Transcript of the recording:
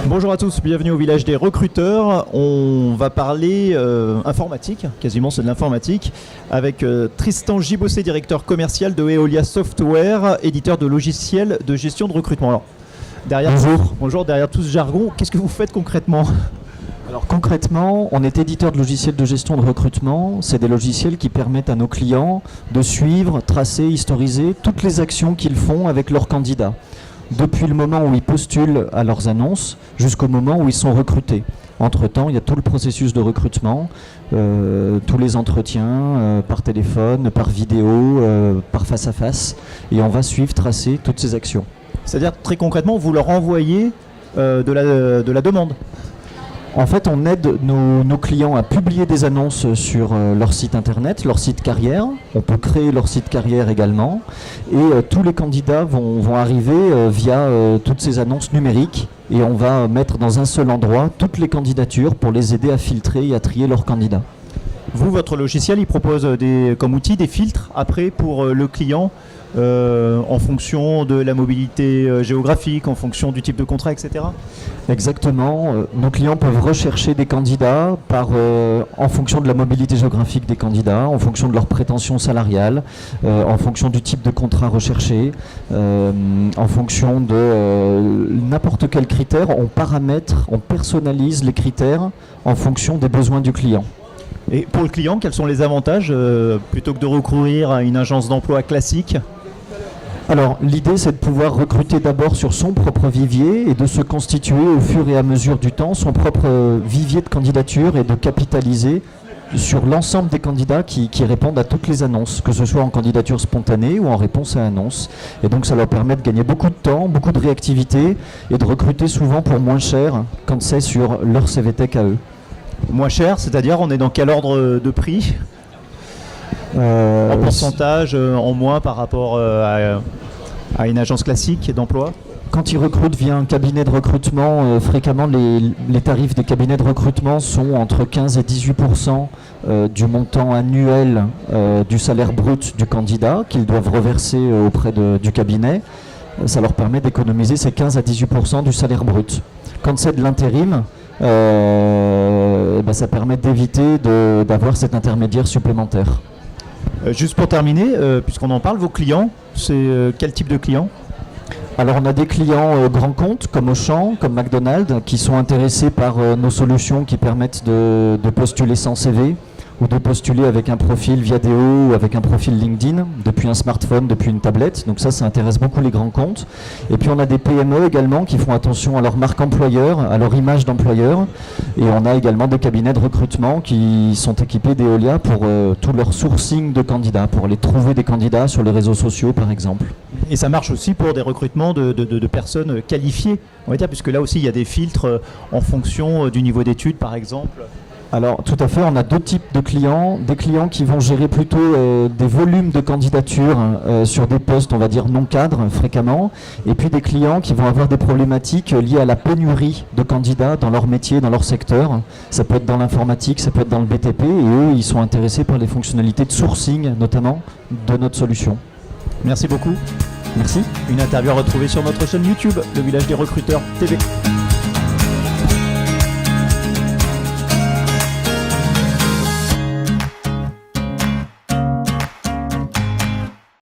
Bonjour à tous, bienvenue au village des recruteurs. On va parler informatique, quasiment c'est de l'informatique, avec Tristan Gibossé, directeur commercial de Eolia Software, éditeur de logiciels de gestion de recrutement. Alors, bonjour, derrière tout ce jargon, qu'est-ce que vous faites concrètement ? Alors concrètement, on est éditeur de logiciels de gestion de recrutement. C'est des logiciels qui permettent à nos clients de suivre, tracer, historiser toutes les actions qu'ils font avec leurs candidats. Depuis le moment où ils postulent à leurs annonces jusqu'au moment où ils sont recrutés. Entre-temps, il y a tout le processus de recrutement, tous les entretiens par téléphone, par vidéo, par face à face. Et on va suivre, tracer toutes ces actions. C'est-à-dire, très concrètement, vous leur envoyez de la demande. En fait, on aide nos clients à publier des annonces sur leur site internet, leur site carrière. On peut créer leur site carrière également. Et tous les candidats vont arriver via toutes ces annonces numériques. Et on va mettre dans un seul endroit toutes les candidatures pour les aider à filtrer et à trier leurs candidats. Vous, votre logiciel, il propose comme outil des filtres après pour le client en fonction de la mobilité géographique, en fonction du type de contrat, etc. Exactement. Nos clients peuvent rechercher des candidats en fonction de la mobilité géographique des candidats, en fonction de leurs prétentions salariales, en fonction du type de contrat recherché, en fonction de n'importe quel critère. On paramètre, on personnalise les critères en fonction des besoins du client. Et pour le client, quels sont les avantages plutôt que de recourir à une agence d'emploi classique ? Alors, l'idée, c'est de pouvoir recruter d'abord sur son propre vivier et de se constituer au fur et à mesure du temps son propre vivier de candidature et de capitaliser sur l'ensemble des candidats qui répondent à toutes les annonces, que ce soit en candidature spontanée ou en réponse à annonce. Et donc, ça leur permet de gagner beaucoup de temps, beaucoup de réactivité et de recruter souvent pour moins cher quand c'est sur leur CVTech à eux. Moins cher, c'est-à-dire on est dans quel ordre de prix ? En pourcentage, en moins par rapport à une agence classique d'emploi ? Quand ils recrutent via un cabinet de recrutement, fréquemment les tarifs des cabinets de recrutement sont entre 15 et 18% du montant annuel du salaire brut du candidat qu'ils doivent reverser auprès du cabinet. Ça leur permet d'économiser ces 15 à 18% du salaire brut. Quand c'est de l'intérim, ça permet d'éviter d'avoir cet intermédiaire supplémentaire. Juste pour terminer, puisqu'on en parle, vos clients, c'est quel type de clients ? Alors on a des clients grands comptes comme Auchan, comme McDonald's, qui sont intéressés par nos solutions qui permettent de postuler sans CV ou de postuler avec un profil Viadeo ou avec un profil LinkedIn, depuis un smartphone, depuis une tablette. Donc ça intéresse beaucoup les grands comptes. Et puis on a des PME également qui font attention à leur marque employeur, à leur image d'employeur. Et on a également des cabinets de recrutement qui sont équipés d'Eolia pour tout leur sourcing de candidats, pour aller trouver des candidats sur les réseaux sociaux par exemple. Et ça marche aussi pour des recrutements de personnes qualifiées, on va dire, puisque là aussi il y a des filtres en fonction du niveau d'études par exemple. Alors tout à fait, on a deux types de clients. Des clients qui vont gérer plutôt des volumes de candidatures sur des postes, on va dire non cadres fréquemment. Et puis des clients qui vont avoir des problématiques liées à la pénurie de candidats dans leur métier, dans leur secteur. Ça peut être dans l'informatique, ça peut être dans le BTP. Et eux, ils sont intéressés par les fonctionnalités de sourcing notamment de notre solution. Merci beaucoup. Merci. Une interview à retrouver sur notre chaîne YouTube, Le Village des Recruteurs TV.